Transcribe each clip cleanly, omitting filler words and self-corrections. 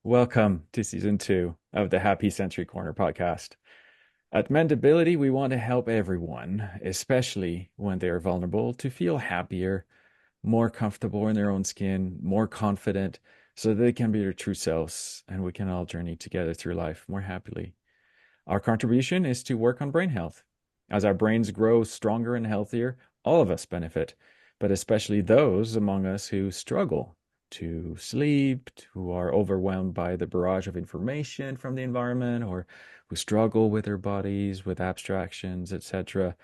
Welcome to season 2 of the Happy Sensory Corner podcast. At Mendability, we want to help everyone, especially when they are vulnerable, to feel happier, more comfortable in their own skin, more confident, so that they can be their true selves and we can all journey together through life more happily. Our contribution is to work on brain health. As our brains grow stronger and healthier, all of us benefit, but especially those among us who struggle to sleep, who are overwhelmed by the barrage of information from the environment, or who struggle with their bodies, with abstractions, etc.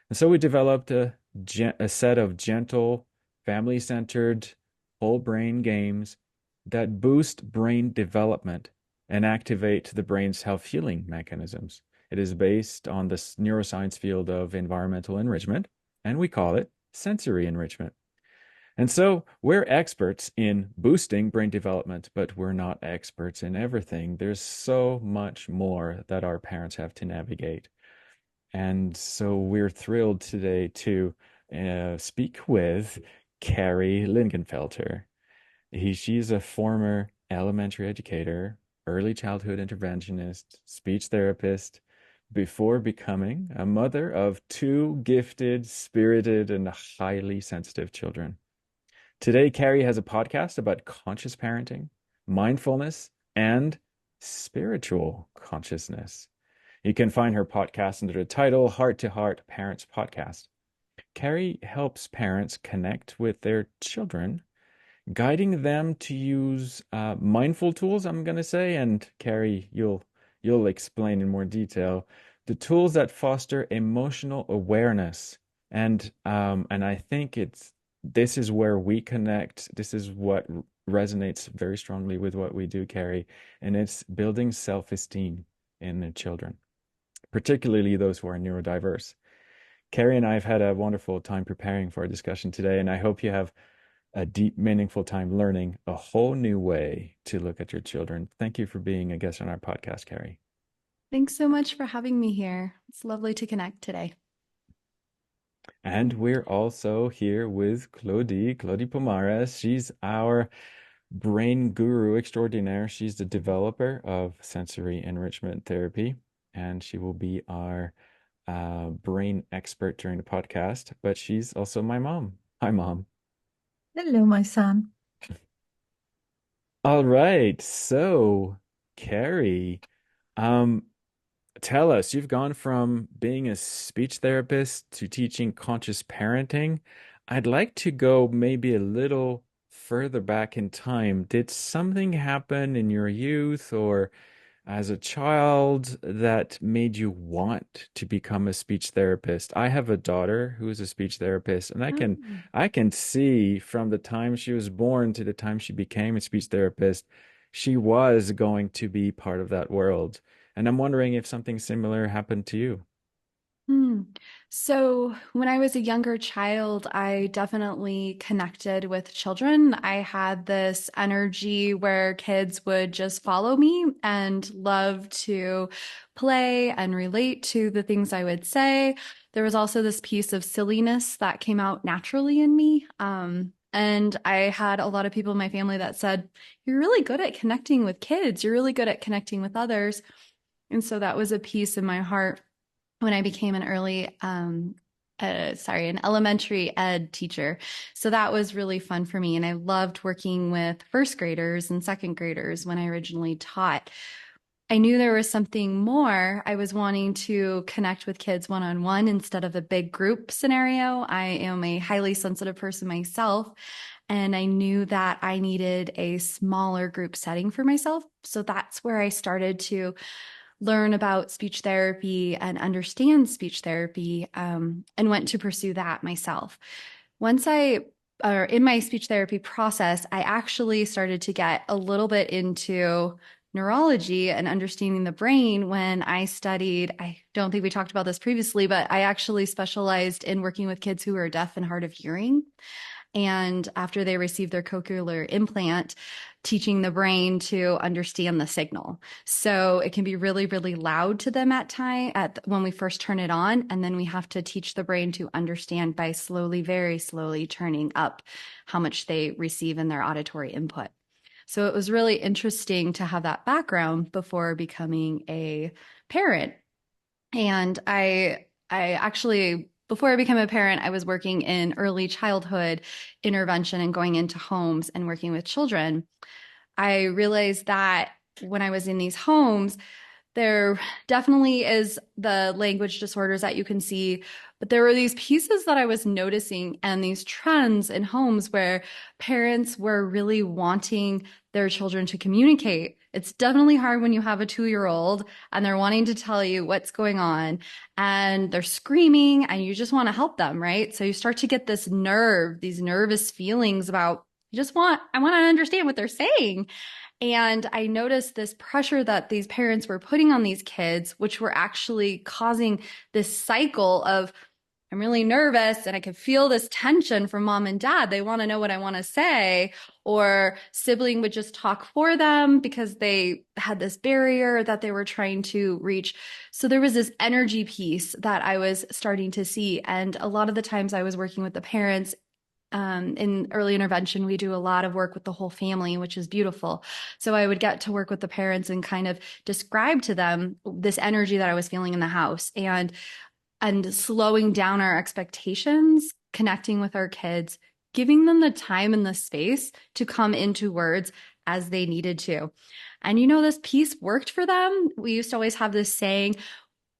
And so we developed a set of gentle, family-centered, whole brain games that boost brain development and activate the brain's health-healing mechanisms. It is based on the neuroscience field of environmental enrichment, and we call it sensory enrichment. And so we're experts in boosting brain development, but we're not experts in everything. There's so much more that our parents have to navigate. And so we're thrilled today to speak with Carrie Lingenfelter. She's a former elementary educator, early childhood interventionist, speech therapist, before becoming a mother of 2 gifted, spirited, and highly sensitive children. Today, Carrie has a podcast about conscious parenting, mindfulness, and spiritual consciousness. You can find her podcast under the title Heart to Heart Parents Podcast. Carrie helps parents connect with their children, guiding them to use mindful tools, I'm going to say, and Carrie, you'll explain in more detail the tools that foster emotional awareness. And I think this is where we connect. This is what resonates very strongly with what we do, Carrie, and it's building self-esteem in the children, particularly those who are neurodiverse. Carrie and I have had a wonderful time preparing for our discussion today, and I hope you have a deep, meaningful time learning a whole new way to look at your children. Thank you for being a guest on our podcast, Carrie. Thanks so much for having me here. It's lovely to connect today. And we're also here with Claudie Pomares. She's our brain guru extraordinaire. She's the developer of Sensory Enrichment Therapy, and she will be our brain expert during the podcast. But she's also my mom. Hi, Mom. Hello, my son. All right. So, Carrie, um, tell us, you've gone from being a speech therapist to teaching conscious parenting. I'd like to go maybe a little further back in time. Did something happen in your youth or as a child that made you want to become a speech therapist? I have a daughter who is a speech therapist, and Oh. I can see from the time she was born to the time she became a speech therapist, she was going to be part of that world. And I'm wondering if something similar happened to you. Hmm. So, when I was a younger child, I definitely connected with children. I had this energy where kids would just follow me and love to play and relate to the things I would say. There was also this piece of silliness that came out naturally in me. And I had a lot of people in my family that said, "You're really good at connecting with kids. You're really good at connecting with others." And so that was a piece in my heart when I became an elementary ed teacher. So that was really fun for me. And I loved working with first graders and second graders when I originally taught. I knew there was something more. I was wanting to connect with kids one on one instead of a big group scenario. I am a highly sensitive person myself, and I knew that I needed a smaller group setting for myself. So that's where I started to learn about speech therapy and understand speech therapy, and went to pursue that myself. Once I, or in my speech therapy process, I actually started to get a little bit into neurology and understanding the brain when I studied. I don't think we talked about this previously, but I actually specialized in working with kids who are deaf and hard of hearing. And after they receive their cochlear implant, teaching the brain to understand the signal. So it can be really, really loud to them when we first turn it on. And then we have to teach the brain to understand by slowly, very slowly turning up how much they receive in their auditory input. So it was really interesting to have that background before becoming a parent. And I actually, before I became a parent, I was working in early childhood intervention and going into homes and working with children. I realized that when I was in these homes, there definitely is the language disorders that you can see, but there were these pieces that I was noticing and these trends in homes where parents were really wanting their children to communicate. It's definitely hard when you have a 2-year-old and they're wanting to tell you what's going on and they're screaming and you just want to help them, right? So you start to get this these nervous feelings about, I want to understand what they're saying. And I noticed this pressure that these parents were putting on these kids, which were actually causing this cycle of, I'm really nervous and I could feel this tension from mom and dad. They want to know what I want to say, or sibling would just talk for them because they had this barrier that they were trying to reach. So there was this energy piece that I was starting to see. And a lot of the times I was working with the parents in early intervention, we do a lot of work with the whole family, which is beautiful. So I would get to work with the parents and kind of describe to them this energy that I was feeling in the house and slowing down our expectations, connecting with our kids, giving them the time and the space to come into words as they needed to. And this piece worked for them. We used to always have this saying,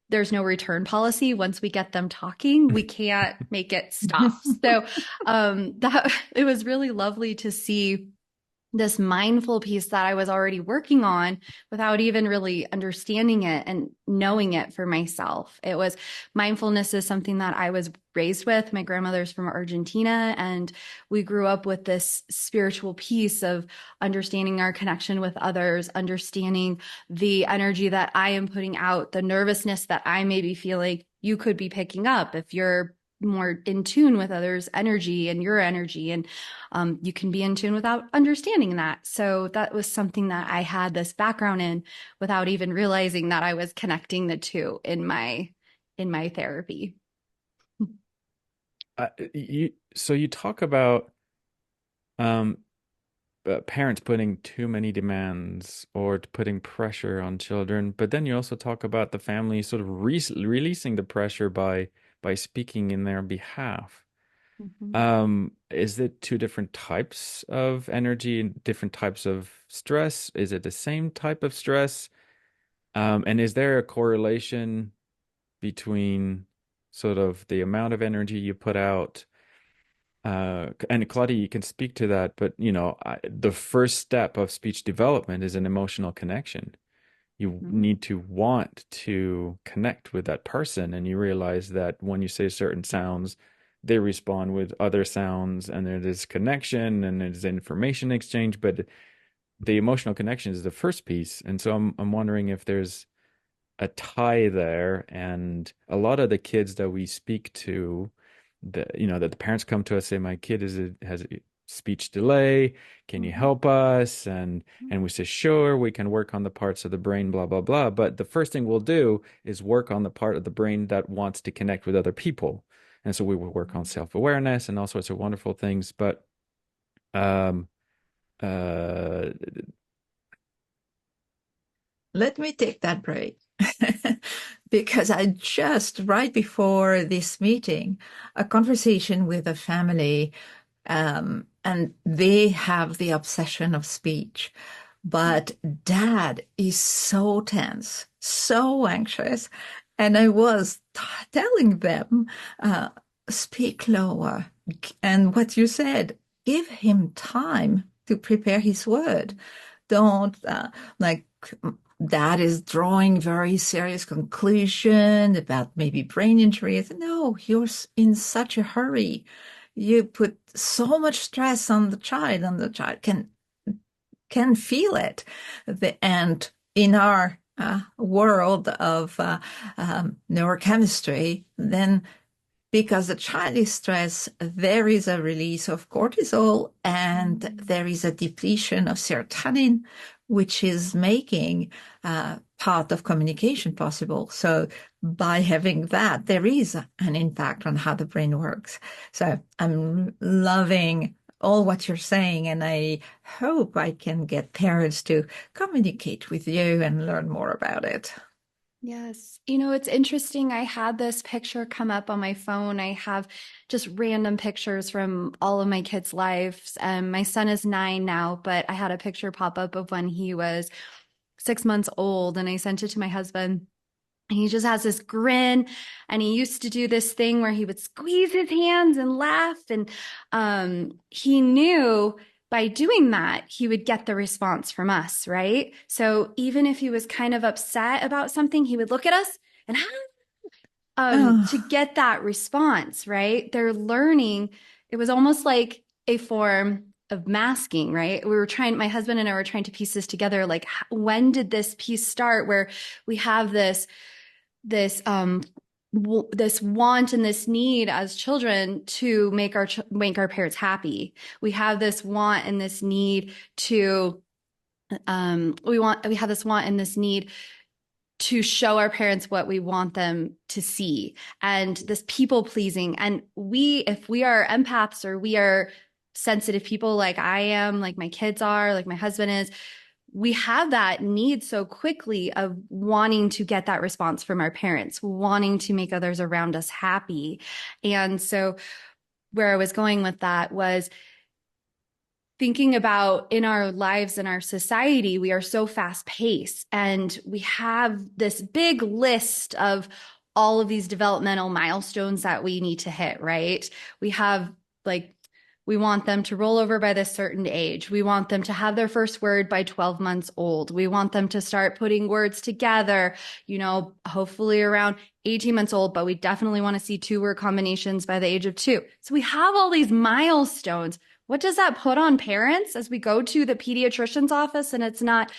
there's no return policy. Once we get them talking, we can't make it stop. So that it was really lovely to see this mindful piece that I was already working on without even really understanding it and knowing it for myself. It was mindfulness is something that I was raised with. My grandmother's from Argentina, and we grew up with this spiritual piece of understanding our connection with others, understanding the energy that I am putting out, the nervousness that I may be feeling. You could be picking up if you're more in tune with others' energy and your energy, and you can be in tune without understanding that. So that was something that I had this background in without even realizing that I was connecting the two in my therapy. So you talk about um, parents putting too many demands or putting pressure on children, but then you also talk about the family sort of releasing the pressure by speaking in their behalf. Mm-hmm. Is it two different types of energy and different types of stress? Is it the same type of stress? And is there a correlation between sort of the amount of energy you put out? And Claudie, you can speak to that, but the first step of speech development is an emotional connection. You Mm-hmm. need to want to connect with that person, and you realize that when you say certain sounds, they respond with other sounds, and there is connection and there's information exchange, but the emotional connection is the first piece. And so I'm wondering if there's a tie there, and a lot of the kids that we speak to, that the parents come to us say, my kid has a speech delay, can you Mm-hmm. help us? And we say, sure, we can work on the parts of the brain, blah blah blah, but the first thing we'll do is work on the part of the brain that wants to connect with other people. And so we will work on self-awareness and all sorts of wonderful things, but um uh Let me take that break because I just, right before this meeting, a conversation with a family, and they have the obsession of speech. But dad is so tense, so anxious. And I was telling them, speak lower. And what you said, give him time to prepare his word. Don't like dad is drawing very serious conclusion about maybe brain injuries. No, you're in such a hurry. You put so much stress on the child, and the child can feel it. And in our world of neurochemistry, then because the child is stressed, there is a release of cortisol and there is a depletion of serotonin, which is making part of communication possible. So by having that, there is an impact on how the brain works. So I'm loving all what you're saying, and I hope I can get parents to communicate with you and learn more about it. Yes. It's interesting. I had this picture come up on my phone. I have just random pictures from all of my kids' lives. My son is 9 now, but I had a picture pop up of when he was 6 months old, and I sent it to my husband. And he just has this grin, and he used to do this thing where he would squeeze his hands and laugh. And he knew by doing that, he would get the response from us, right? So even if he was kind of upset about something, he would look at us and to Oh, get that response, right? They're learning. It was almost like a form of masking, right? My husband and I were trying to piece this together. Like, when did this piece start where we have this this want and this need as children to make our parents happy. We have this want and this need to we have this want and this need to show our parents what we want them to see, and this people pleasing. And if we are empaths, or we are sensitive people like I am, like my kids are, like my husband is, we have that need so quickly of wanting to get that response from our parents, wanting to make others around us happy. And so where I was going with that was thinking about, in our lives, in our society, we are so fast paced, and we have this big list of all of these developmental milestones that we need to hit, right? We have, like, we want them to roll over by this certain age. We want them to have their first word by 12 months old. We want them to start putting words together, hopefully around 18 months old, but we definitely want to see 2-word combinations by the age of 2. So we have all these milestones. What does that put on parents as we go to the pediatrician's office, and it's not,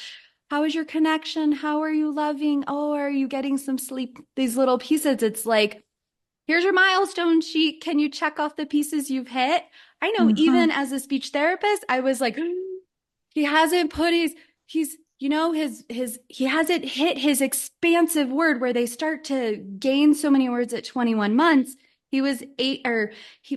how is your connection? How are you loving? Oh, are you getting some sleep? These little pieces. It's like, here's your milestone sheet. Can you check off the pieces you've hit? I know, mhm. even as a speech therapist, I was like, he hasn't put he hasn't hit his expansive word where they start to gain so many words at 21 months. He was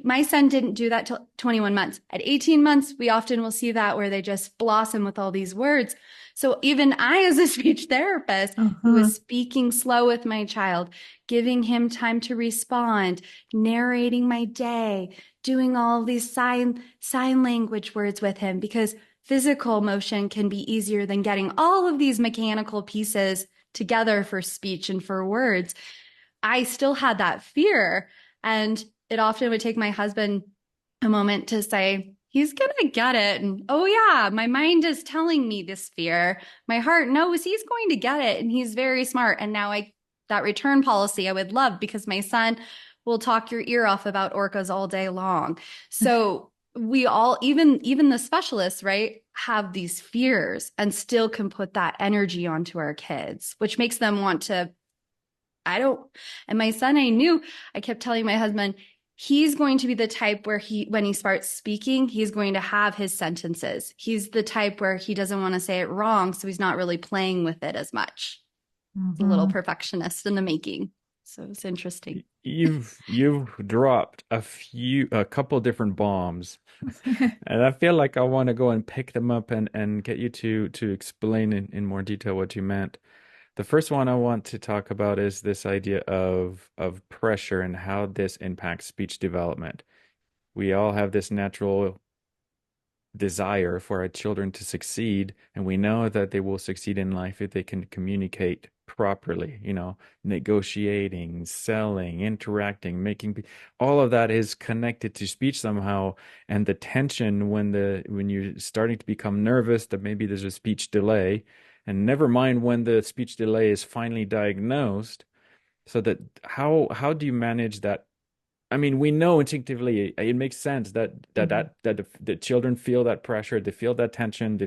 my son didn't do that till 21 months. At 18 months, we often will see that where they just blossom with all these words. So even I, as a speech therapist who was Mhm. speaking slow with my child, giving him time to respond, narrating my day, doing all of these sign language words with him, because physical motion can be easier than getting all of these mechanical pieces together for speech and for words. I still had that fear. And it often would take my husband a moment to say, he's going to get it. And oh, yeah, my mind is telling me this fear. My heart knows he's going to get it. And he's very smart. And now that return policy I would love, because my son will talk your ear off about orcas all day long. So we all, even the specialists, right, have these fears and still can put that energy onto our kids, which makes them want to, I don't, and my son, I kept telling my husband, he's going to be the type where when he starts speaking, he's going to have his sentences. He's the type where he doesn't want to say it wrong, so he's not really playing with it as much. He's a little Mhm. perfectionist in the making. So it's interesting. You've dropped a couple different bombs, and I feel like I want to go and pick them up and get you to explain in more detail what you meant. The first one I want to talk about is this idea of pressure and how this impacts speech development. We all have this natural desire for our children to succeed, and we know that they will succeed in life if they can communicate properly, negotiating, selling, interacting, all of that is connected to speech somehow. And the tension when you're starting to become nervous that maybe there's a speech delay, and never mind when the speech delay is finally diagnosed, so that how do you manage that? I mean, we know instinctively it makes sense Mhm. that the children feel that pressure, they feel that tension,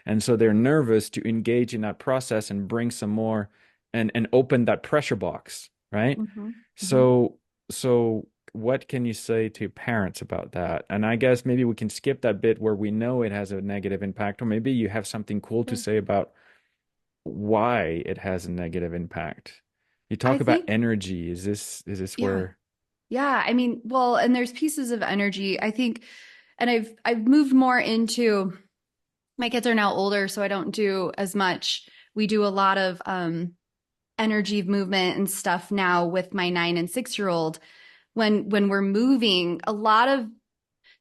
and so they're nervous to engage in that process and bring some more and open that pressure box, right? Mm-hmm. Mm-hmm. So so what can you say to parents about that? And I guess maybe we can skip that bit where we know it has a negative impact, or maybe you have something cool to Sure. say about why it has a negative impact. You I talk about think, energy. Is this yeah. where? Yeah, I mean, well, and there's pieces of energy. I think and I've moved more into, my kids are now older, so I don't do as much. We do a lot of energy movement and stuff now with my 9 and 6-year-old. When we're moving, a lot of,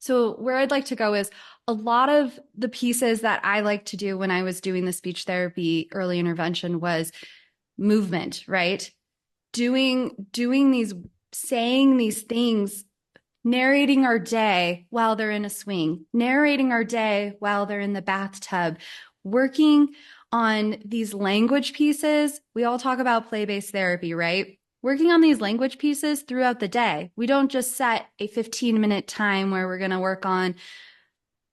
so where I'd like to go is a lot of the pieces that I like to do when I was doing the speech therapy early intervention was movement, right? Doing these, saying these things, narrating our day while they're in a swing, narrating our day while they're in the bathtub, working on these language pieces. We all talk about play-based therapy, right? Working on these language pieces throughout the day. We don't just set a 15-minute time where we're going to work on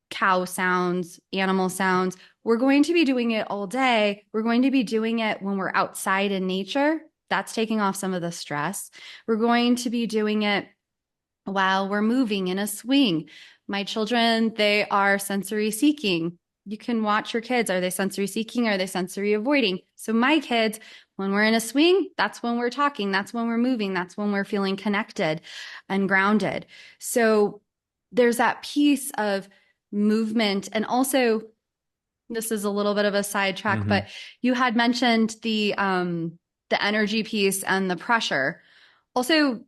cow sounds, animal sounds. We're going to be doing it all day. We're going to be doing it when we're outside in nature. That's taking off some of the stress. We're going to be doing it while we're moving in a swing. My children, they are sensory seeking. You can watch your kids. Are they sensory seeking? Are they sensory avoiding? So my kids, when we're in a swing, that's when we're talking. That's when we're moving. That's when we're feeling connected and grounded. So there's that piece of movement. And also, this is a little bit of a sidetrack, but you had mentioned the energy piece and the pressure. Also,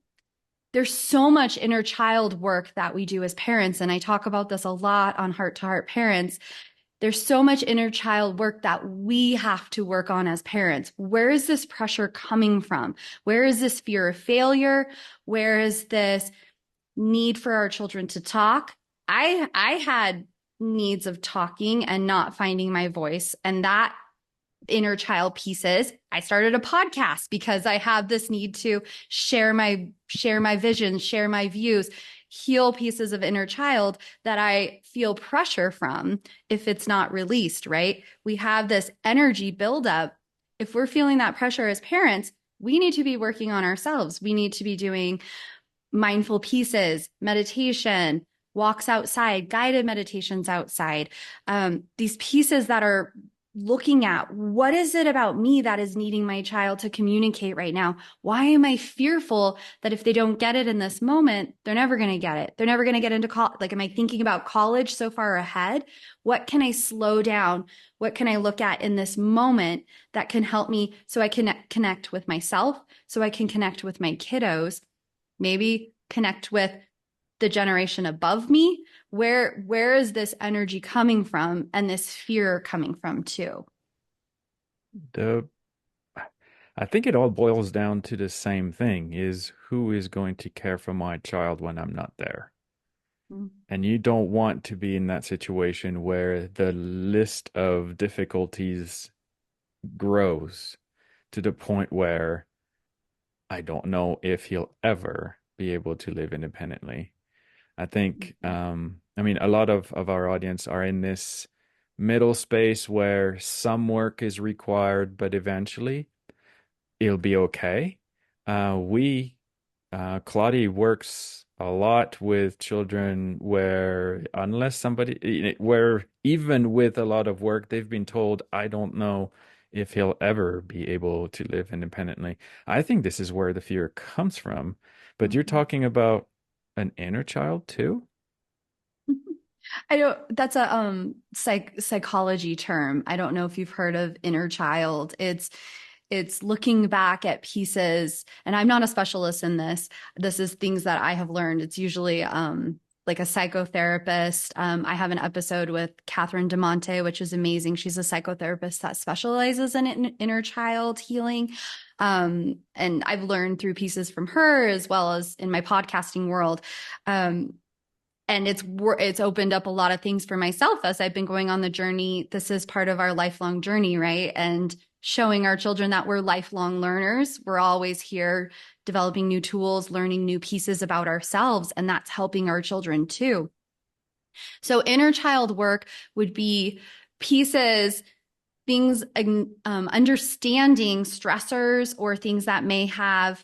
there's so much inner child work that we do as parents. And I talk about this a lot on Heart to Heart Parents. There's so much inner child work that we have to work on as parents. Where is this pressure coming from? Where is this fear of failure? Where is this need for our children to talk? I had needs of talking and not finding my voice, and that inner child pieces. I started a podcast because I have this need to share my vision, share my views, heal pieces of inner child that I feel pressure from if it's not released, right? We have this energy buildup. If we're feeling that pressure as parents, we need to be working on ourselves. We need to be doing mindful pieces, meditation, walks outside, guided meditations outside, these pieces that are looking at what is it about me that is needing my child to communicate right now? Why am I fearful that if they don't get it in this moment, they're never going to get it? They're never going to get into college. Like, am I thinking about college so far ahead? What can I slow down? What can I look at in this moment that can help me so I can connect with myself, so I can connect with my kiddos, maybe connect with the generation above me? Where is this energy coming from and this fear coming from too? I think it all boils down to the same thing, is who is going to care for my child when I'm not there? Mm-hmm. And you don't want to be in that situation where the list of difficulties grows to the point where I don't know if he'll ever be able to live independently. I think, I mean, a lot of our audience are in this middle space where some work is required, but eventually it'll be okay. Claudie works a lot with children where, unless somebody, where even with a lot of work, they've been told, I don't know if he'll ever be able to live independently. I think this is where the fear comes from. But you're talking about an inner child too? I don't, that's a psychology term. I don't know if you've heard of inner child. It's looking back at pieces, and I'm not a specialist in this. This is things that I have learned. It's usually like a psychotherapist. I have an episode with Catherine DeMonte, which is amazing. She's a psychotherapist that specializes in inner child healing. And I've learned through pieces from her as well as in my podcasting world. And it's opened up a lot of things for myself as I've been going on the journey. This is part of our lifelong journey, right? And showing our children that we're lifelong learners. We're always here developing new tools, learning new pieces about ourselves, and that's helping our children too. So inner child work would be pieces, things, understanding stressors or things that may have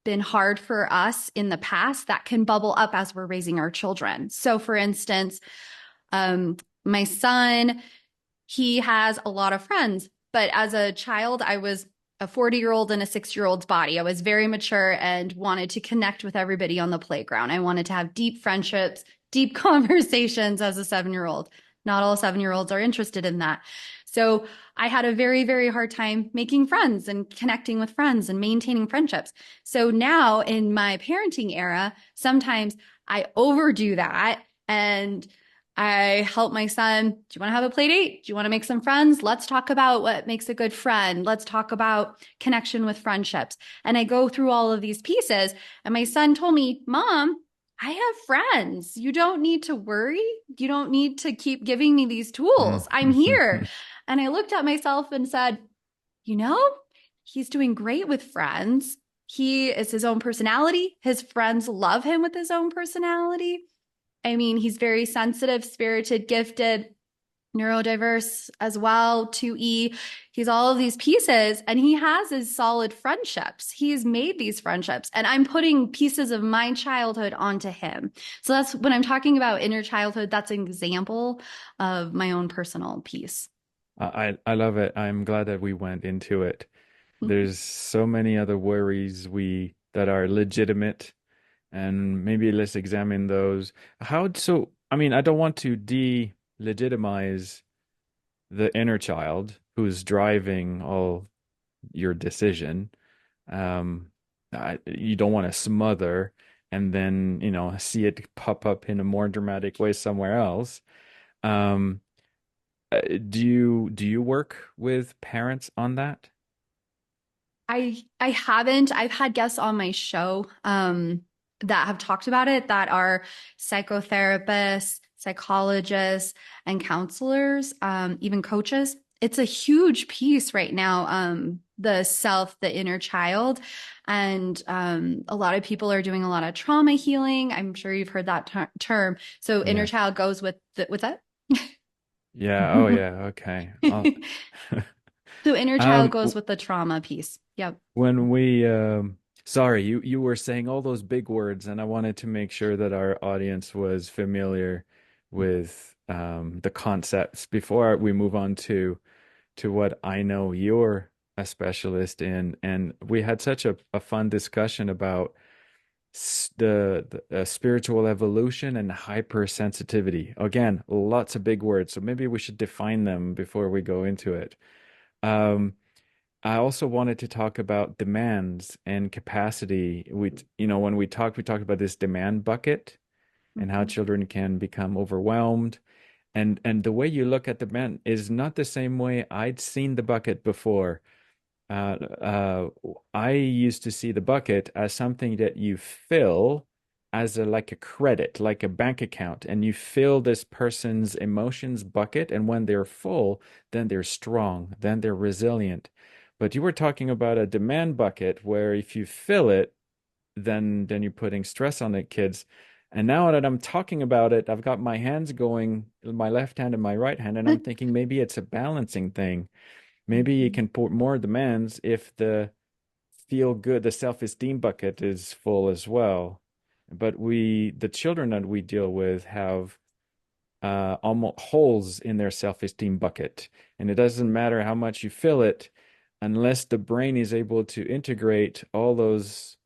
been hard for us in the past that can bubble up as we're raising our children. So for instance, my son, he has a lot of friends, but as a child, I was a 40-year-old in a 6-year-old's body. I was very mature and wanted to connect with everybody on the playground. I wanted to have deep friendships, deep conversations as a 7-year-old. Not all 7-year-olds are interested in that. So I had a very, very hard time making friends and connecting with friends and maintaining friendships. So now in my parenting era, sometimes I overdo that and I help my son. Do you want to have a play date? Do you want to make some friends? Let's talk about what makes a good friend. Let's talk about connection with friendships. And I go through all of these pieces. And my son told me, Mom, I have friends. You don't need to worry. You don't need to keep giving me these tools. I'm here. And I looked at myself and said, you know, he's doing great with friends. He is his own personality. His friends love him with his own personality. I mean, he's very sensitive, spirited, gifted, neurodiverse as well, 2E. He's all of these pieces, and he has his solid friendships. He's made these friendships, and I'm putting pieces of my childhood onto him. So that's when I'm talking about inner childhood, that's an example of my own personal piece. I love it. I'm glad that we went into it. There's so many other worries that are legitimate, and maybe let's examine those. I mean, I don't want to delegitimize the inner child who's driving all your decision. You don't want to smother and then, see it pop up in a more dramatic way somewhere else. Um, do you work with parents on that? I haven't. I've had guests on my show that have talked about it that are psychotherapists, psychologists, and counselors, even coaches. It's a huge piece right now, the inner child. And a lot of people are doing a lot of trauma healing. I'm sure you've heard that term. So inner Yeah. child goes with that. Yeah. Oh, yeah. Okay. So inner child Um, goes with the trauma piece. Yep. when sorry, you were saying all those big words, and I wanted to make sure that our audience was familiar with the concepts before we move on to what I know you're a specialist in. And we had such a fun discussion about the spiritual evolution and hypersensitivity. Again, lots of big words, so maybe we should define them before we go into it. Um, I also wanted to talk about demands and capacity. When we talked about this demand bucket and how Mhm. children can become overwhelmed. And the way you look at demand is not the same way I'd seen the bucket before. Uh, uh, I used to see the bucket as something that you fill as like a credit, like a bank account, and you fill this person's emotions bucket, and when they're full, then they're strong, then they're resilient. But you were talking about a demand bucket where if you fill it, then you're putting stress on the kids. And now that I'm talking about it, I've got my hands going, my left hand and my right hand, and I'm thinking maybe it's a balancing thing. Maybe you Mhm. can put more demands if the self-esteem bucket is full as well. But the children that we deal with have almost holes in their self-esteem bucket. And it doesn't matter how much you fill it, unless the brain is able to integrate all those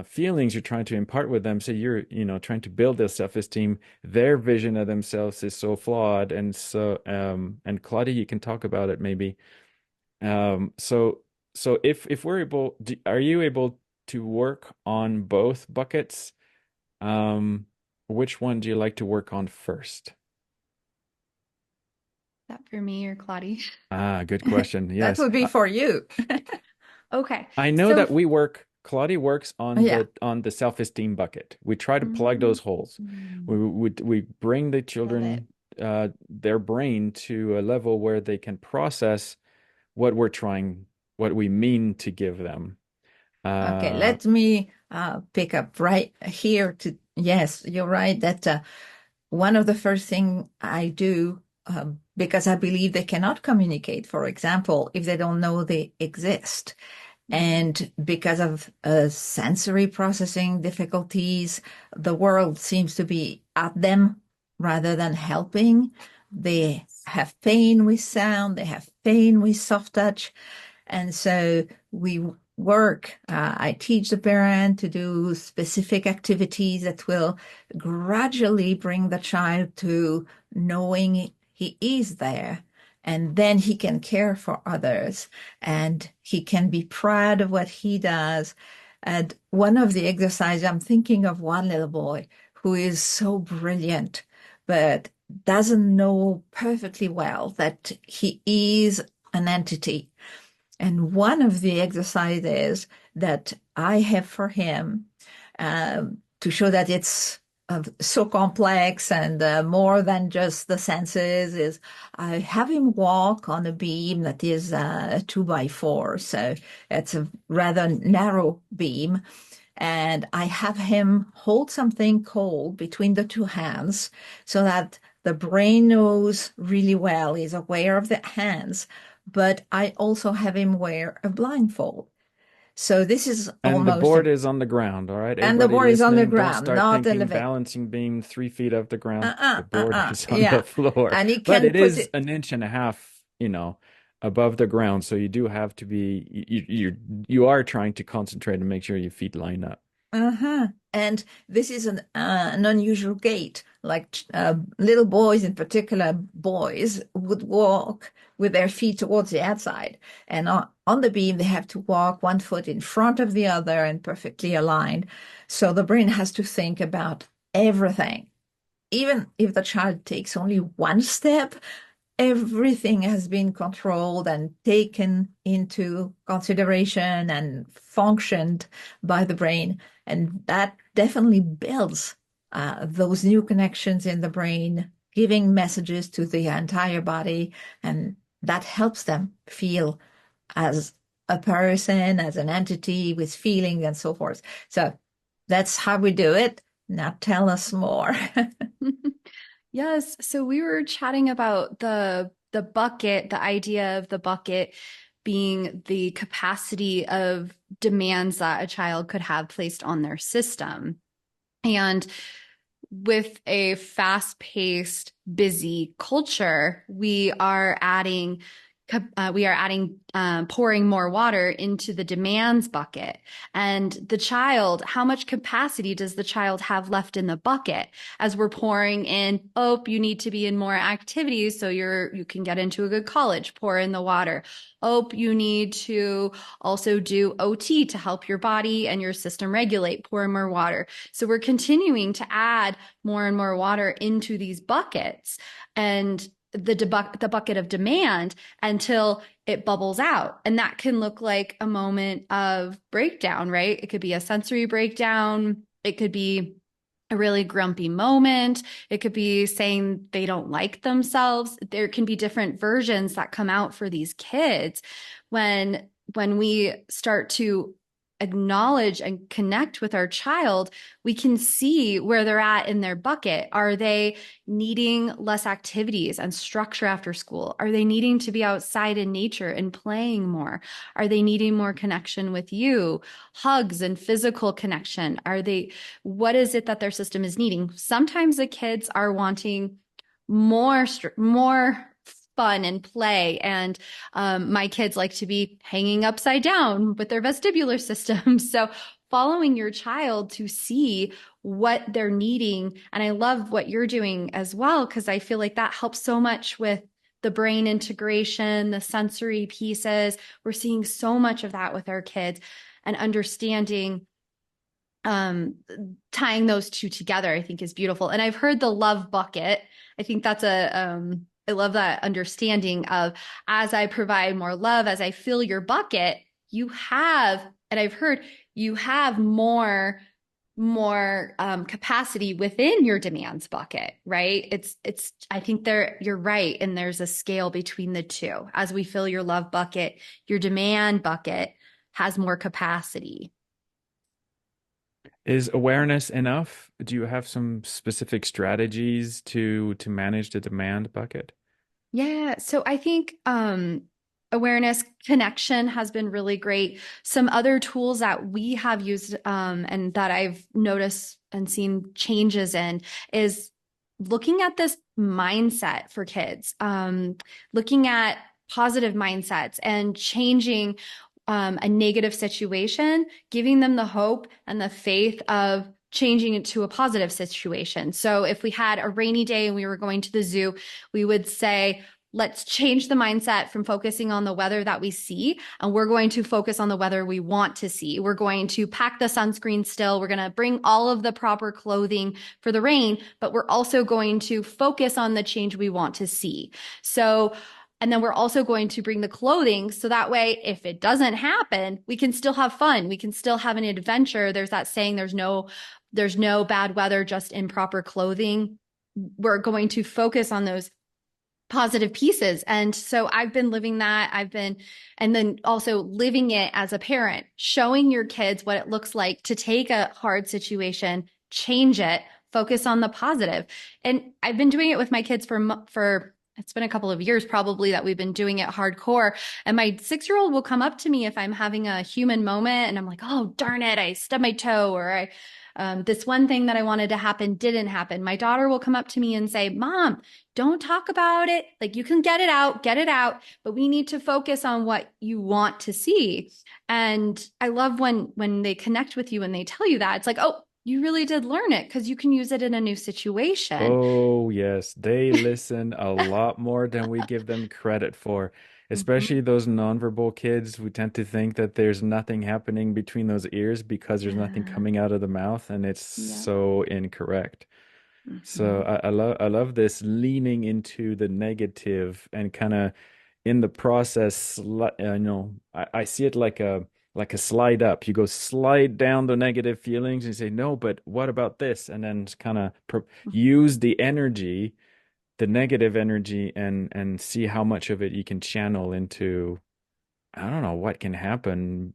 feelings you're trying to impart with them. So you're, trying to build their self-esteem. Their vision of themselves is so flawed. And Claudie, you can talk about it maybe. So if we're are you able to work on both buckets? Um, which one do you like to work on first? That for me or Claudie? Good question. That Yes. would be for you. Okay. I know So, that Claudie works on Yeah. the self-esteem bucket. We try to plug mm, those holes. We bring the love it. children their brain to a level where they can process what what we mean to give them. Okay, Uh, let me pick up right here to, yes, you're right that one of the first thing I do, because I believe they cannot communicate, for example, if they don't know they exist. Mm. And because of sensory processing difficulties, the world seems to be at them rather than helping. They have pain with sound, they have pain with soft touch. And so work. I teach the parent to do specific activities that will gradually bring the child to knowing he is there. And then he can care for others and he can be proud of what he does. And one of the exercises, I'm thinking of one little boy who is so brilliant, but doesn't know perfectly well that he is an entity. And one of the exercises that I have for him to show that it's so complex and more than just the senses is I have him walk on a beam that is a 2x4. So it's a rather narrow beam. And I have him hold something cold between the two hands so that the brain knows really well, is aware of the hands, but I also have him wear a blindfold. So this is And the almost board is on the ground, all right? and the Everybody board is on the listening, don't ground, start not thinking elevated. balancing beam 3 feet off the ground. The board is on Yeah. the floor. And he But can it put is it, an inch and a half, above the ground. So you do have to be, you are trying to concentrate and make sure your feet line up. And this is an unusual gait. Like little boys, in particular, boys would walk with their feet towards the outside. And on the beam, they have to walk one foot in front of the other and perfectly aligned. So the brain has to think about everything. Even if the child takes only one step, everything has been controlled and taken into consideration and functioned by the brain. And that definitely builds those new connections in the brain, giving messages to the entire body. And that helps them feel as a person, as an entity with feelings and so forth. So that's how we do it. Now tell us more. Yes. So we were chatting about the bucket, the idea of the bucket being the capacity of demands that a child could have placed on their system. And with a fast-paced, busy culture, pouring more water into the demands bucket. And the child, how much capacity does the child have left in the bucket as we're pouring in? Oh, you need to be in more activities so you can get into a good college. Pour in the water. Oh, you need to also do OT to help your body and your system regulate. Pour in more water. So we're continuing to add more and more water into these buckets and the bucket of demand until it bubbles out. And that can look like a moment of breakdown, right? It could be a sensory breakdown. It could be a really grumpy moment. It could be saying they don't like themselves. There can be different versions that come out for these kids when we start to acknowledge and connect with our child, we can see where they're at in their bucket. Are they needing less activities and structure after school? Are they needing to be outside in nature and playing more? Are they needing more connection with you? Hugs and physical connection? What is it that their system is needing? Sometimes the kids are wanting more fun and play. And my kids like to be hanging upside down with their vestibular system. So following your child to see what they're needing. And I love what you're doing as well, because I feel like that helps so much with the brain integration, the sensory pieces. We're seeing so much of that with our kids and understanding tying those two together, I think is beautiful. And I've heard the love bucket. I think that's I love that understanding of as I provide more love, as I fill your bucket, and I've heard you have more capacity within your demands bucket, right? I think you're right. And there's a scale between the two. As we fill your love bucket, your demand bucket has more capacity. Is awareness enough? Do you have some specific strategies to manage the demand bucket? Yeah. So I think awareness connection has been really great. Some other tools that we have used and that I've noticed and seen changes in is looking at this mindset for kids, looking at positive mindsets and changing a negative situation, giving them the hope and the faith of changing it to a positive situation. So if we had a rainy day and we were going to the zoo, we would say, let's change the mindset from focusing on the weather that we see, and we're going to focus on the weather we want to see. We're going to pack the sunscreen still. We're going to bring all of the proper clothing for the rain, but we're also going to focus on the change we want to see. So, and then we're also going to bring the clothing so that way, if it doesn't happen, we can still have fun. We can still have an adventure. There's that saying, there's no bad weather, just improper clothing. We're going to focus on those positive pieces. And so I've been living that. And then also living it as a parent, showing your kids what it looks like to take a hard situation, change it, focus on the positive. And I've been doing it with my kids for it's been a couple of years probably that we've been doing it hardcore. And my 6-year-old will come up to me if I'm having a human moment and I'm like, oh, darn it, I stubbed my toe, or this one thing that I wanted to happen didn't happen. My daughter will come up to me and say, Mom, don't talk about it. Like, you can get it out, but we need to focus on what you want to see. And I love when they connect with you and they tell you that. It's like, oh, you really did learn it because you can use it in a new situation. Oh, yes. They listen a lot more than we give them credit for, Mhm. especially those nonverbal kids. We tend to think that there's nothing happening between those ears because there's nothing Yeah. coming out of the mouth, and it's Yeah. so incorrect. So Mhm. I love this leaning into the negative and kind of in the process, I see it like a slide up. You go slide down the negative feelings and say, no, but what about this? And then kind of use the energy, the negative energy, and see how much of it you can channel into, I don't know, what can happen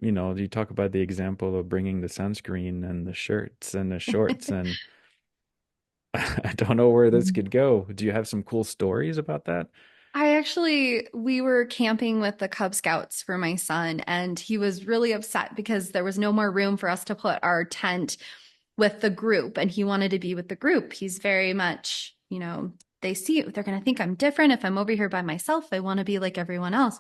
you talk about the example of bringing the sunscreen and the shirts and the shorts, and I don't know where this could go. Do you have some cool stories about that? We were camping with the Cub Scouts for my son, and he was really upset because there was no more room for us to put our tent with the group, and he wanted to be with the group. He's very much, they're going to think I'm different if I'm over here by myself. I want to be like everyone else.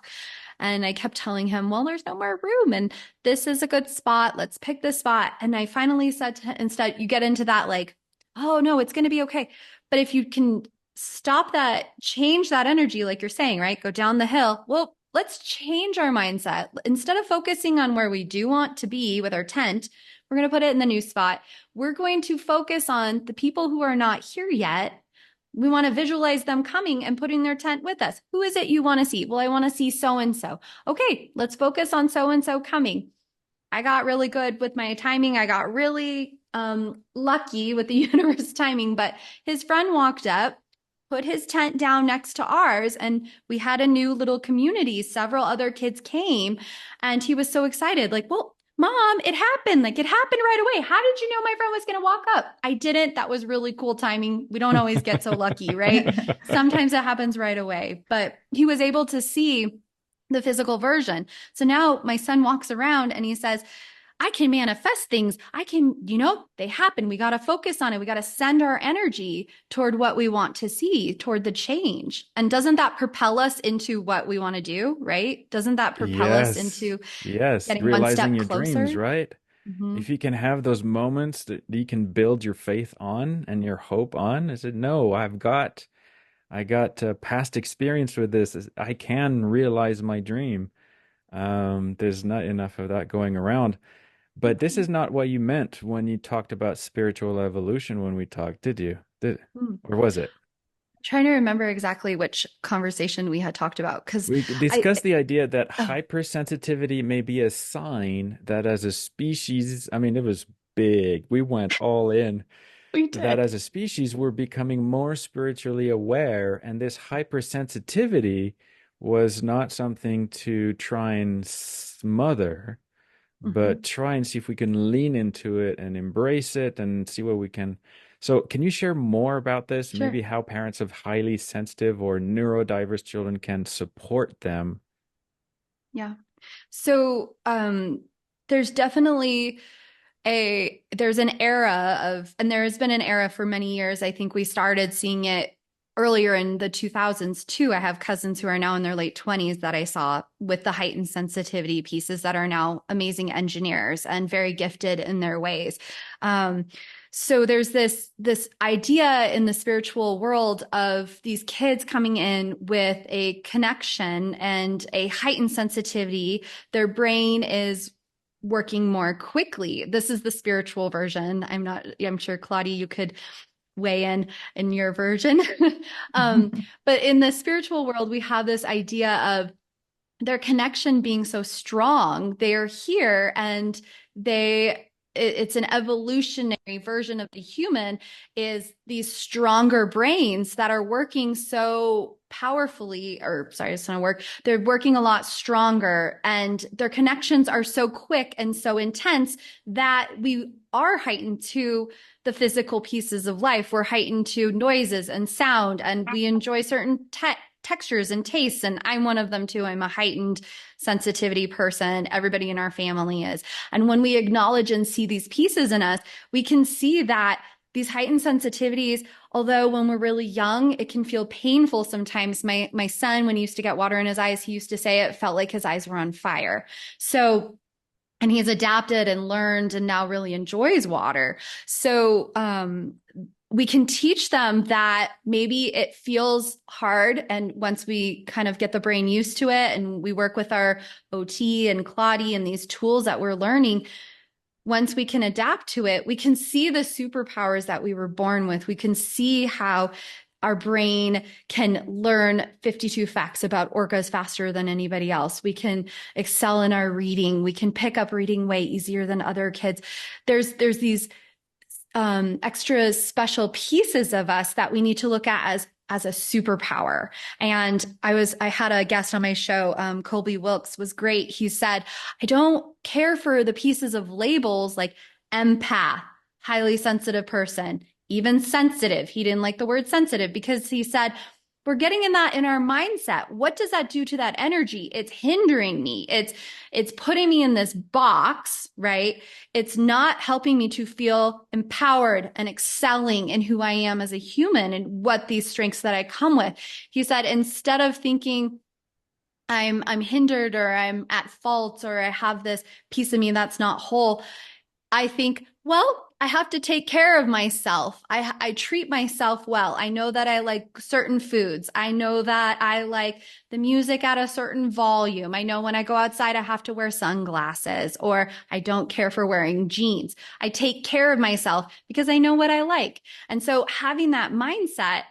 And I kept telling him, well, there's no more room, and this is a good spot. Let's pick this spot. And I finally said instead, you get into that like, oh no, it's going to be okay. But if you can stop that, change that energy, like you're saying, right? Go down the hill. Well, let's change our mindset. Instead of focusing on where we do want to be with our tent, we're going to put it in the new spot. We're going to focus on the people who are not here yet. We want to visualize them coming and putting their tent with us. Who is it you want to see? Well, I want to see so and so. Okay, let's focus on so and so coming. I got really good with my timing. I got really lucky with the universe timing, but his friend walked up, put his tent down next to ours, and we had a new little community. Several other kids came, and he was so excited. Like, well, Mom, it happened. Like, it happened right away. How did you know my friend was going to walk up? I didn't. That was really cool timing. We don't always get so lucky, right? Sometimes it happens right away, but he was able to see the physical version. So now my son walks around and he says, I can manifest things. I can, they happen. We got to focus on it. We got to send our energy toward what we want to see, toward the change. And doesn't that propel us into what we want to do, right? Doesn't that propel us Yes. into Yes. getting one Realizing step your dreams, closer? right? Mm-hmm. If you can have those moments that you can build your faith on and your hope on, I said, no, I got past experience with this. I can realize my dream. There's not enough of that going around. But this is not what you meant when you talked about spiritual evolution when we talked, did you? Or was it? Trying to remember exactly which conversation we had talked about because We I, discussed the idea that oh, hypersensitivity may be a sign that as a species, I mean, it was big. We went all in. we That did. as a species, we're becoming more spiritually aware, and this hypersensitivity was not something to try and smother, but Mm-hmm. try and see if we can lean into it and embrace it and see what we can. So, can you share more about this? Maybe Sure. how parents of highly sensitive or neurodiverse children can support them? Yeah. So, there's definitely there's an era of, and there has been an era for many years. I think we started seeing it earlier in the 2000s too. I have cousins who are now in their late 20s that I saw with the heightened sensitivity pieces that are now amazing engineers and very gifted in their ways. So there's this idea in the spiritual world of these kids coming in with a connection and a heightened sensitivity. Their brain is working more quickly. This is the spiritual version. I'm sure Claudie, you could weigh in your version. But in the spiritual world, we have this idea of their connection being so strong. They are here and it's an evolutionary version of the human, is these stronger brains that are working so powerfully, or sorry, it's not work. They're working a lot stronger and their connections are so quick and so intense that we are heightened to the physical pieces of life. We're heightened to noises and sound, and we enjoy certain textures and tastes. And I'm one of them too. I'm a heightened sensitivity person. Everybody in our family is. And when we acknowledge and see these pieces in us, we can see that these heightened sensitivities, although when we're really young, it can feel painful sometimes. My son, when he used to get water in his eyes, he used to say it felt like his eyes were on fire. So, and he's adapted and learned and now really enjoys water. So, we can teach them that maybe it feels hard. And once we kind of get the brain used to it and we work with our OT and Claudie and these tools that we're learning, once we can adapt to it, we can see the superpowers that we were born with. We can see how our brain can learn 52 facts about orcas faster than anybody else. We can excel in our reading. We can pick up reading way easier than other kids. There's these extra special pieces of us that we need to look at as a superpower. And I had a guest on my show, Colby Wilkes was great. He said, I don't care for the pieces of labels like empath, highly sensitive person, even sensitive. He didn't like the word sensitive because he said, we're getting in our mindset. What does that do to that energy? It's hindering me. It's putting me in this box, right? It's not helping me to feel empowered and excelling in who I am as a human and what these strengths that I come with. He said, instead of thinking I'm hindered or I'm at fault or I have this piece of me that's not whole, I think, well, I have to take care of myself. I treat myself well. I know that I like certain foods. I know that I like the music at a certain volume. I know when I go outside, I have to wear sunglasses, or I don't care for wearing jeans. I take care of myself because I know what I like. And so having that mindset,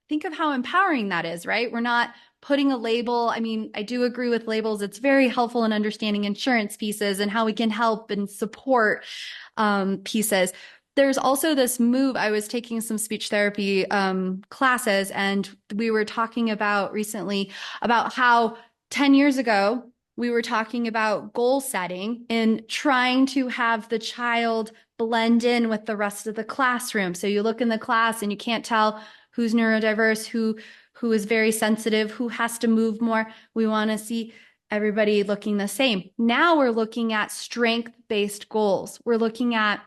think of how empowering that is, right? We're not putting a label. I mean, I do agree with labels. It's very helpful in understanding insurance pieces and how we can help and support pieces. There's also this move. I was taking some speech therapy classes, and we were talking about recently about how 10 years ago, we were talking about goal setting and trying to have the child blend in with the rest of the classroom. So you look in the class and you can't tell who's neurodiverse, who is very sensitive, who has to move more. We want to see everybody looking the same. Now we're looking at strength-based goals. We're looking at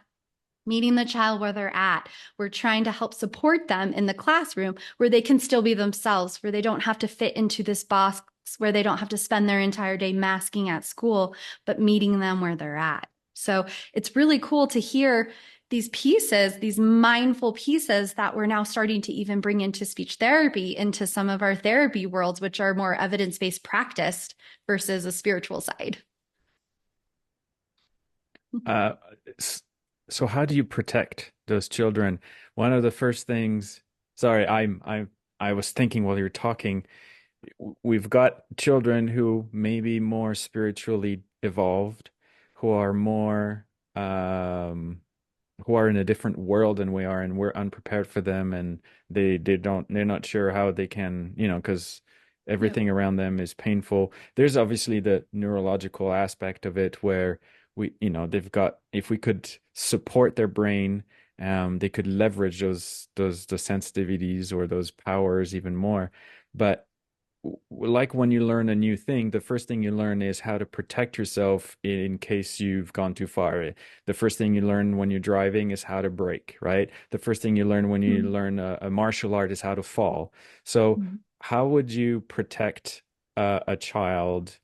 meeting the child where they're at. We're trying to help support them in the classroom where they can still be themselves, where they don't have to fit into this box, where they don't have to spend their entire day masking at school, but meeting them where they're at. So it's really cool to hear these pieces, these mindful pieces that we're now starting to even bring into speech therapy, into some of our therapy worlds, which are more evidence-based practiced versus a spiritual side. So how do you protect those children? One of the first things, sorry, I was thinking while you were talking, we've got children who may be more spiritually evolved, who are more who are in a different world than we are, and we're unprepared for them, and they're not sure how they can, because everything around them is painful. There's obviously the neurological aspect of it where they've got, if we could support their brain, they could leverage those sensitivities or those powers even more. But like when you learn a new thing, the first thing you learn is how to protect yourself in case you've gone too far. The first thing you learn when you're driving is how to brake, right? The first thing you learn when you Mhm. learn a martial art is how to fall. So, Mhm. how would you protect a child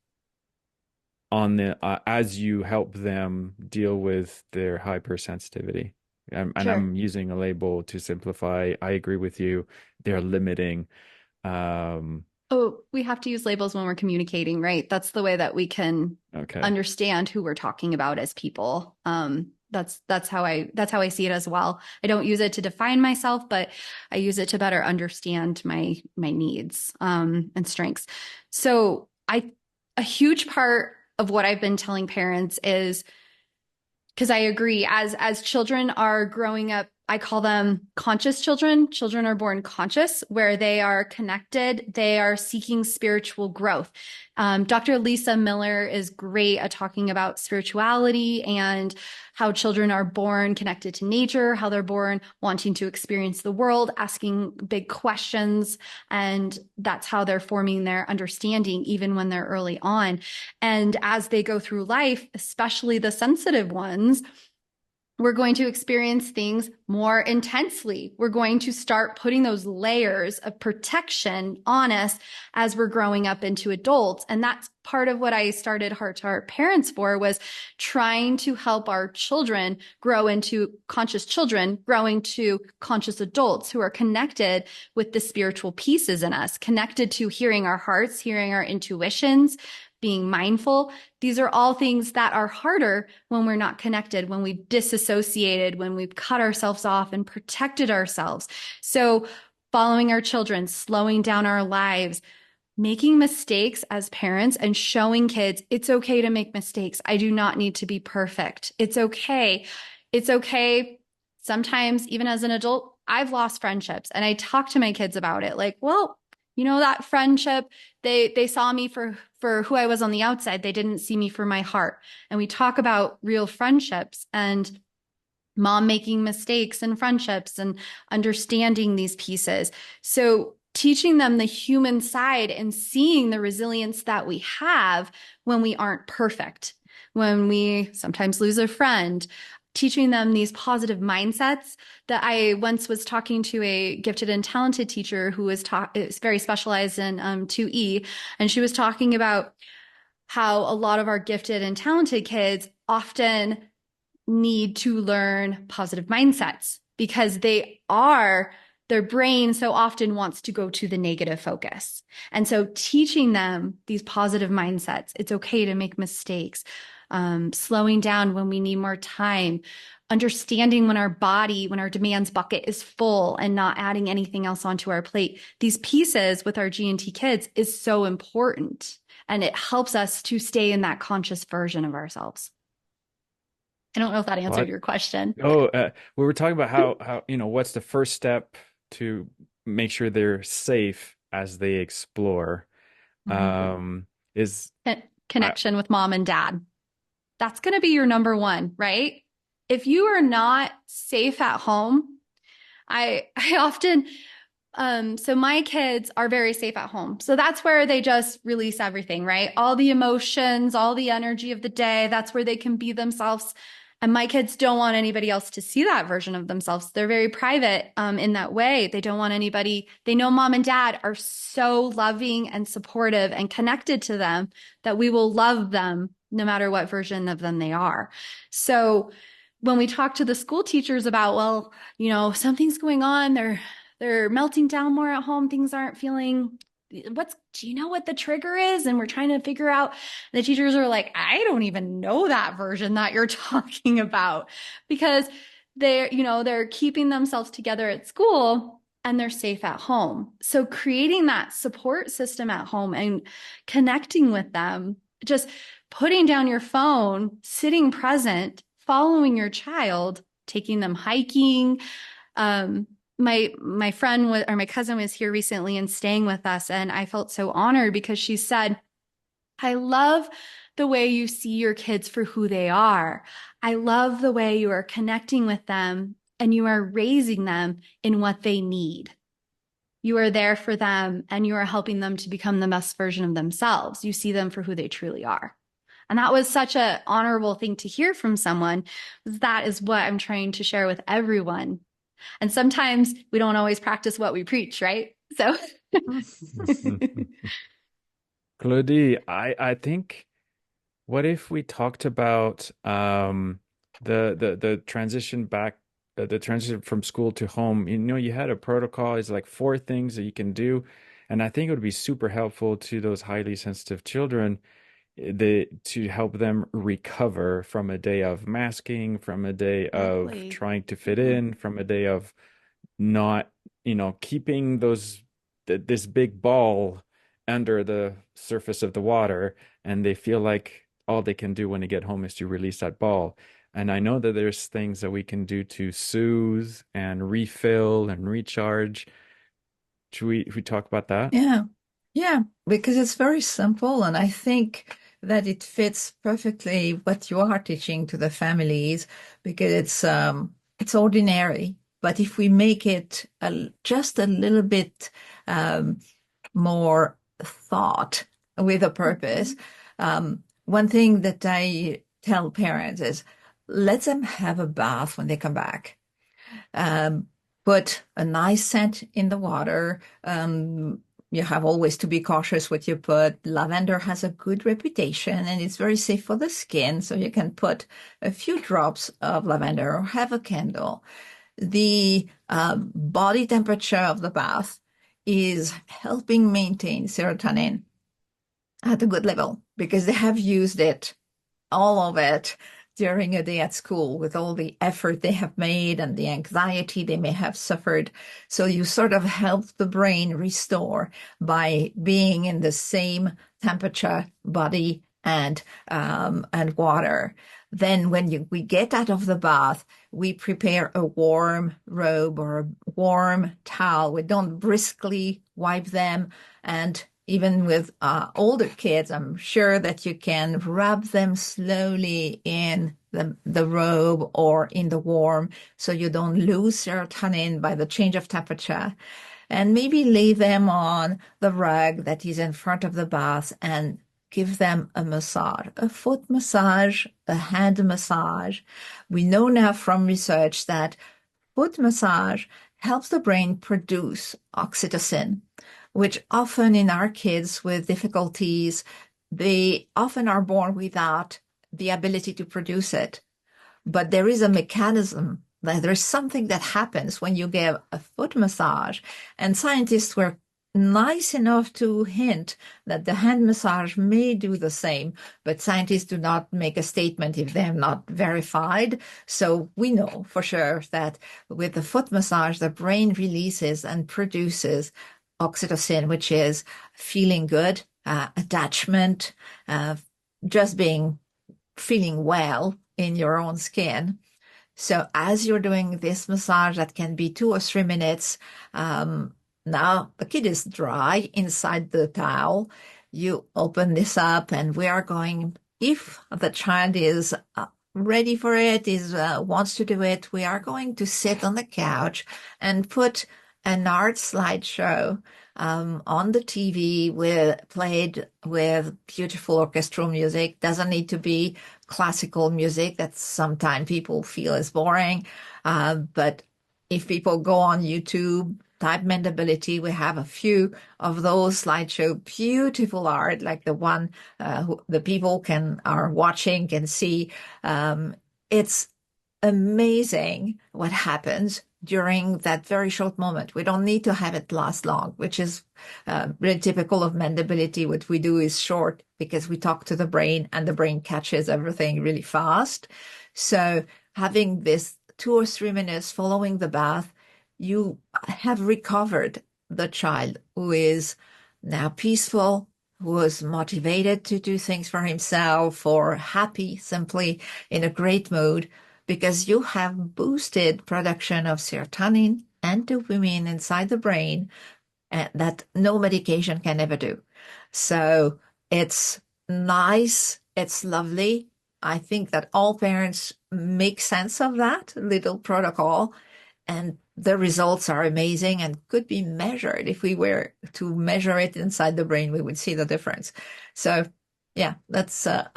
on the as you help them deal with their hypersensitivity? And Sure. I'm using a label to simplify. I agree with you. They're limiting. Um, Oh, we have to use labels when we're communicating, right? That's the way that we can okay. understand who we're talking about as people. That's how I see it as well. I don't use it to define myself, but I use it to better understand my needs and strengths. So a huge part of what I've been telling parents is, because I agree, as children are growing up, I call them conscious children. Children are born conscious, where they are connected, they are seeking spiritual growth. Dr. Lisa Miller is great at talking about spirituality and how children are born connected to nature, how they're born wanting to experience the world, asking big questions, and that's how they're forming their understanding even when they're early on. And as they go through life, especially the sensitive ones, we're going to experience things more intensely. We're going to start putting those layers of protection on us as we're growing up into adults. And that's part of what I started Heart to Heart Parents for, was trying to help our children grow into conscious children, growing to conscious adults who are connected with the spiritual pieces in us, connected to hearing our hearts, hearing our intuitions, being mindful. These are all things that are harder when we're not connected, when we've disassociated, when we've cut ourselves off and protected ourselves. So following our children, slowing down our lives, making mistakes as parents and showing kids it's okay to make mistakes. I do not need to be perfect. It's okay. It's okay. Sometimes, even as an adult, I've lost friendships and I talk to my kids about it. Like, well, that friendship, they saw me for who I was on the outside. They didn't see me for my heart. And we talk about real friendships and mom making mistakes in friendships and understanding these pieces. So teaching them the human side and seeing the resilience that we have when we aren't perfect, when we sometimes lose a friend, teaching them these positive mindsets. That I once was talking to a gifted and talented teacher who is very specialized in 2E, and she was talking about how a lot of our gifted and talented kids often need to learn positive mindsets because their brain so often wants to go to the negative focus. And so teaching them these positive mindsets, it's okay to make mistakes, slowing down when we need more time, understanding when our demands bucket is full and not adding anything else onto our plate. These pieces with our G&T kids is so important. And it helps us to stay in that conscious version of ourselves. I don't know if that answered What? your question. Oh, we were talking about how, what's the first step to make sure they're safe as they explore. Mhm. Is I, Connection with mom and dad. That's going to be your number one, right? If you are not safe at home, I often so my kids are very safe at home. So that's where they just release everything, right? All the emotions, all the energy of the day, that's where they can be themselves. And my kids don't want anybody else to see that version of themselves. They're very private in that way. They don't want anybody, they know mom and dad are so loving and supportive and connected to them that we will love them no matter what version of them they are. So when we talk to the school teachers about, well, something's going on, they're melting down more at home, things aren't feeling, do you know what the trigger is? And we're trying to figure out. The teachers are like, I don't even know that version that you're talking about, because they're keeping themselves together at school and they're safe at home. So creating that support system at home and connecting with them, just putting down your phone, sitting present, following your child, taking them hiking. My friend or my cousin was here recently and staying with us, and I felt so honored because she said, I love the way you see your kids for who they are. I love the way you are connecting with them and you are raising them in what they need. You are there for them and you are helping them to become the best version of themselves. You see them for who they truly are. And that was such an honorable thing to hear from someone. That is what I'm trying to share with everyone. And sometimes we don't always practice what we preach, right? So, Claudie, I think what if we talked about the transition back the transition from school to home? You know, you had a protocol. It's like four things that you can do, and I think it would be super helpful to those highly sensitive children to help them recover from a day of masking, from a day of totally. trying to fit in, from a day of not, keeping this big ball under the surface of the water, and they feel like all they can do when they get home is to release that ball. And I know that there's things that we can do to soothe and refill and recharge. Should we talk about that? Yeah. Yeah, because it's very simple, and I think that it fits perfectly what you are teaching to the families because it's ordinary. But if we make it just a little bit um, more thought with a purpose, one thing that I tell parents is let them have a bath when they come back. Um, put a nice scent in the water. You have always to be cautious what you put. Lavender has a good reputation and it's very safe for the skin. So you can put a few drops of lavender or have a candle. The body temperature of the bath is helping maintain serotonin at a good level because they have used it, all of it, during a day at school with all the effort they have made and the anxiety they may have suffered. So you sort of help the brain restore by being in the same temperature, body and water. Then when we get out of the bath, we prepare a warm robe or a warm towel. We don't briskly wipe them, and even with older kids, I'm sure that you can rub them slowly in the robe or in the warm so you don't lose serotonin by the change of temperature. And maybe lay them on the rug that is in front of the bath and give them a massage, a foot massage, a hand massage. We know now from research that foot massage helps the brain produce oxytocin, which often in our kids with difficulties, they often are born without the ability to produce it. But there is a mechanism, that there's something that happens when you give a foot massage. And scientists were nice enough to hint that the hand massage may do the same, but scientists do not make a statement if they're not verified. So we know for sure that with the foot massage, the brain releases and produces oxytocin, which is feeling good, attachment, just feeling well in your own skin. So as you're doing this massage, that can be 2 or 3 minutes. Now the kid is dry inside the towel. You open this up, and we are going, if the child is ready for it, wants to do it, we are going to sit on the couch and put an art slideshow on the TV played with beautiful orchestral music. Doesn't need to be classical music that sometimes people feel is boring. But if people go on YouTube, type Mendability, we have a few of those slideshow, beautiful art, like the one the people are watching can see. It's amazing what happens during that very short moment. We don't need to have it last long, which is really typical of Mendability. What we do is short because we talk to the brain and the brain catches everything really fast. So having this 2 or 3 minutes following the bath, you have recovered the child who is now peaceful, who is motivated to do things for himself or happy, simply in a great mood, because you have boosted production of serotonin and dopamine inside the brain that no medication can ever do. So it's nice. It's lovely. I think that all parents make sense of that little protocol. and the results are amazing and could be measured. If we were to measure it inside the brain, we would see the difference. So yeah, that's a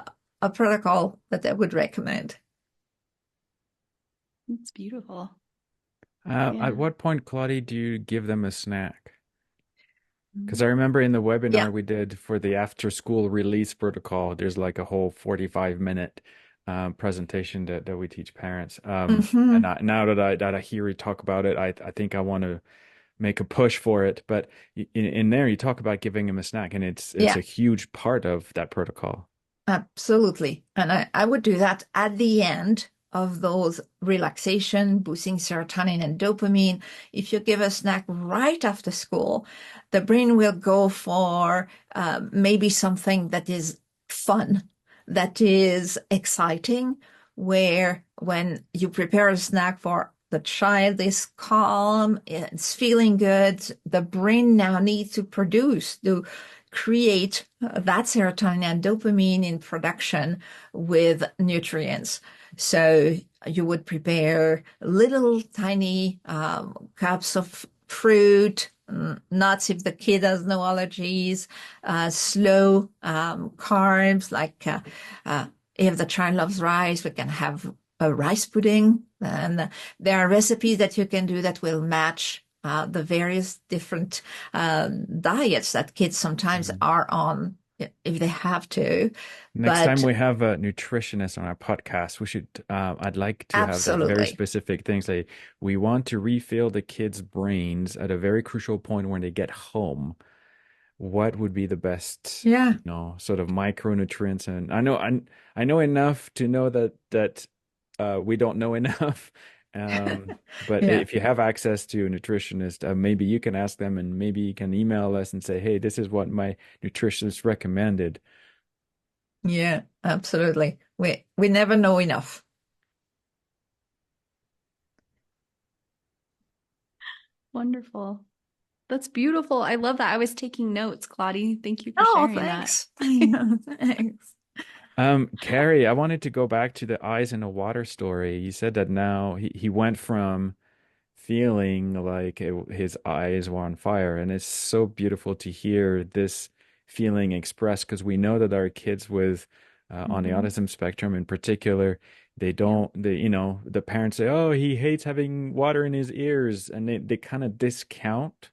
protocol that I would recommend. It's beautiful. At Yeah. what point, Claudie, do you give them a snack? Because I remember in the Yeah. webinar we did for the after school release protocol, there's like a whole 45-minute presentation that we teach parents. And Hmm. now that I hear you talk about it, I think I want to make a push for it. But in there, you talk about giving them a snack, and it's Yeah. a huge part of that protocol. Absolutely. And I would do that at the end of those relaxation, boosting serotonin and dopamine. If you give a snack right after school, the brain will go for maybe something that is fun, that is exciting, where when you prepare a snack for the child is calm, it's feeling good, the brain now needs to create that serotonin and dopamine in production with nutrients. So you would prepare little tiny cups of fruit, nuts if the kid has no allergies, slow carbs like if the child loves rice, we can have a rice pudding. And there are recipes that you can do that will match the various different diets that kids sometimes Mhm. are on if they have to. Next time But we have a nutritionist on our podcast, we should, I'd like to have that very absolutely. specific things. Like we want to refill the kids' brains at a very crucial point when they get home. What would be the best, Yeah. sort of micronutrients? And I know enough to know that we don't know enough. But Yeah. if you have access to a nutritionist, maybe you can ask them, and maybe you can email us and say, "Hey, this is what my nutritionist recommended." Yeah. Absolutely. We never know enough. Wonderful. That's beautiful. I love that. I was taking notes, Claudie. Thank you for Oh, sharing that. thanks. Thanks. Carrie, I wanted to go back to the eyes in the water story. You said that now he went from feeling like his eyes were on fire, and it's so beautiful to hear this feeling expressed because we know that our kids with on the Hmm. autism spectrum in particular, they Yeah. don't the parents say, "Oh, he hates having water in his ears," and they kind of discount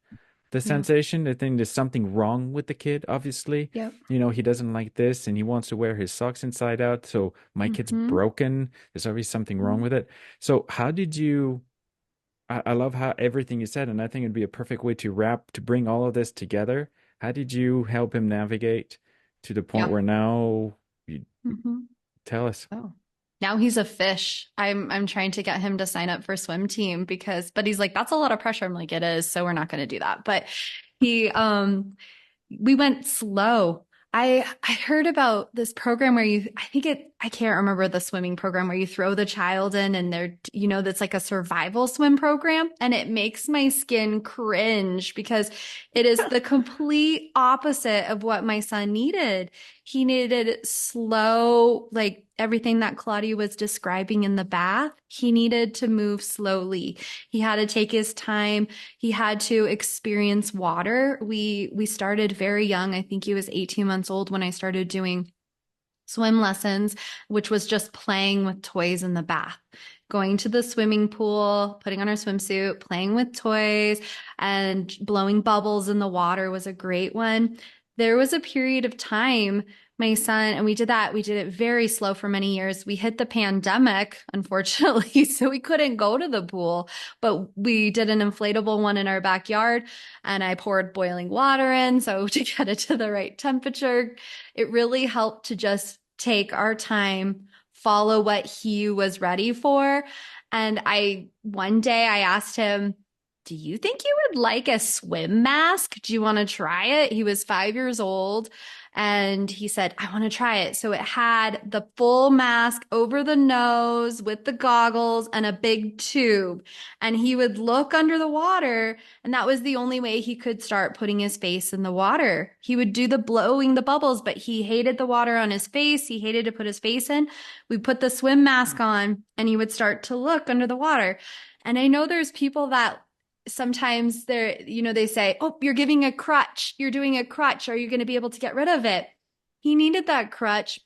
the Yeah. sensation. They think there's something wrong with the kid, obviously. Yep. He doesn't like this and he wants to wear his socks inside out. So my kid's Hmm. broken. There's obviously something wrong with it. So how did you I love how everything you said, and I think it'd be a perfect way to bring all of this together. How did you help him navigate to the point Yeah. where now you Hmm. tell us? Oh. Now he's a fish. I'm trying to get him to sign up for swim team but he's like, that's a lot of pressure. I'm like, it is, so we're not going to do that. But he we went slow. I heard about this program where I can't remember the swimming program where you throw the child in and that's like a survival swim program. And it makes my skin cringe because it is the complete opposite of what my son needed. He needed slow, like everything that Claudia was describing in the bath. He needed to move slowly. He had to take his time. He had to experience water. We started very young. I think he was 18 months old when I started doing swim lessons, which was just playing with toys in the bath. Going to the swimming pool, putting on our swimsuit, playing with toys, and blowing bubbles in the water was a great one. There was a period of time, my son, and we did that. We did it very slow for many years. We hit the pandemic, unfortunately, so we couldn't go to the pool, but we did an inflatable one in our backyard, and I poured boiling water in so to get it to the right temperature. It really helped to just take our time, follow what he was ready for. And one day I asked him, do you think you would like a swim mask? Do you want to try it? He was 5 years old and he said, I want to try it. So it had the full mask over the nose with the goggles and a big tube. And he would look under the water, and that was the only way he could start putting his face in the water. He would do the blowing the bubbles, but he hated the water on his face. He hated to put his face in. We put the swim mask on and he would start to look under the water. And I know there's people that sometimes they say, oh, you're giving a crutch. You're doing a crutch. Are you going to be able to get rid of it? He needed that crutch.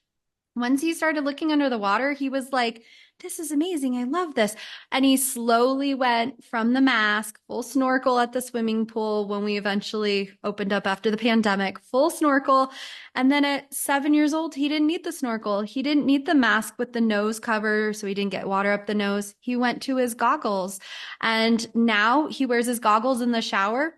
Once he started looking under the water, he was like, this is amazing. I love this. And he slowly went from the mask, full snorkel at the swimming pool when we eventually opened up after the pandemic, full snorkel. And then at 7 years old, he didn't need the snorkel. He didn't need the mask with the nose cover, so he didn't get water up the nose. He went to his goggles. And now he wears his goggles in the shower.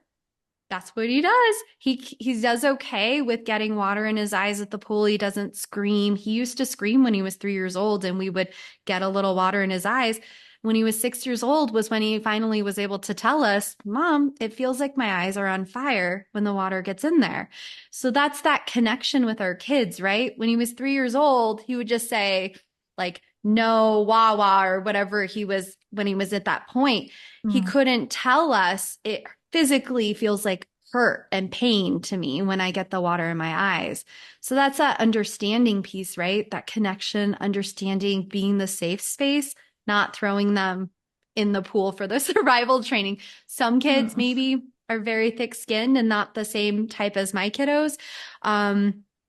That's what he does. He does okay with getting water in his eyes at the pool. He doesn't scream. He used to scream when he was 3 years old, and we would get a little water in his eyes. When he was 6 years old was when he finally was able to tell us, Mom, it feels like my eyes are on fire when the water gets in there. So that's that connection with our kids, right? When he was 3 years old, he would just say like, no, wah, wah, or whatever he was when he was at that point. He couldn't tell us it physically feels like hurt and pain to me when I get the water in my eyes. So that's that understanding piece, right? That connection, understanding, being the safe space, not throwing them in the pool for the survival training. Some kids maybe are very thick skinned and not the same type as my kiddos.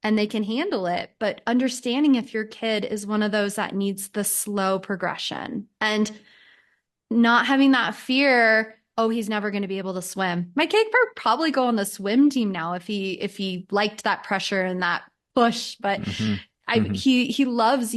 And they can handle it, but understanding if your kid is one of those that needs the slow progression and not having that fear, oh, he's never going to be able to swim. My kid would probably go on the swim team now if he liked that pressure and that push, but he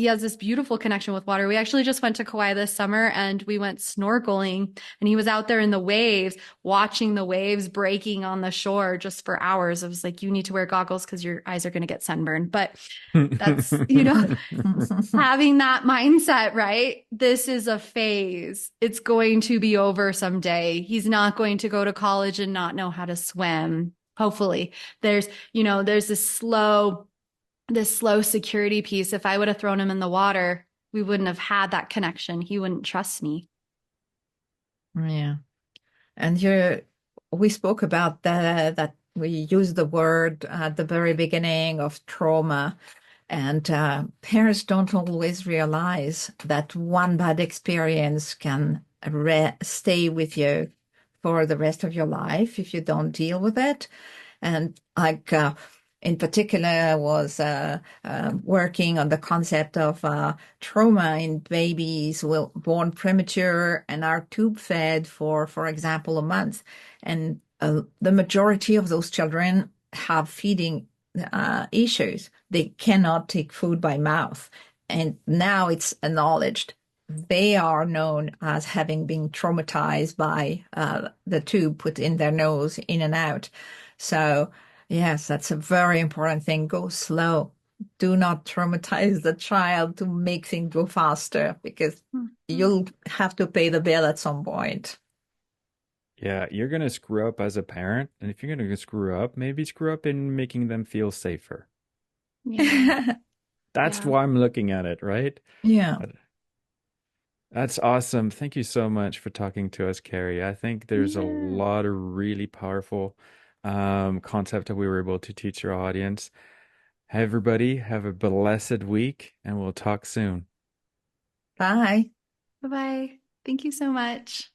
has this beautiful connection with water. We actually just went to Kauai this summer and we went snorkeling, and he was out there in the waves, watching the waves breaking on the shore just for hours. I was like, you need to wear goggles because your eyes are going to get sunburned. But that's, having that mindset, right? This is a phase. It's going to be over someday. He's not going to go to college and not know how to swim. Hopefully there's this slow security piece. If I would have thrown him in the water, we wouldn't have had that connection. He wouldn't trust me. Yeah. And we spoke about that we used the word at the very beginning of trauma. And parents don't always realize that one bad experience can stay with you for the rest of your life if you don't deal with it. And in particular, I was working on the concept of trauma in babies born premature and are tube fed for example, a month. And the majority of those children have feeding issues. They cannot take food by mouth. And now it's acknowledged. They are known as having been traumatized by the tube put in their nose, in and out. So, yes, that's a very important thing. Go slow. Do not traumatize the child to make things go faster, because you'll have to pay the bill at some point. Yeah, you're going to screw up as a parent. And if you're going to screw up, maybe screw up in making them feel safer. Yeah. That's Yeah. why I'm looking at it, right? Yeah. That's awesome. Thank you so much for talking to us, Carrie. I think there's a Yeah. lot of really powerful concept that we were able to teach your audience. Hey, everybody, have a blessed week, and we'll talk soon. Bye. Bye-bye. Thank you so much.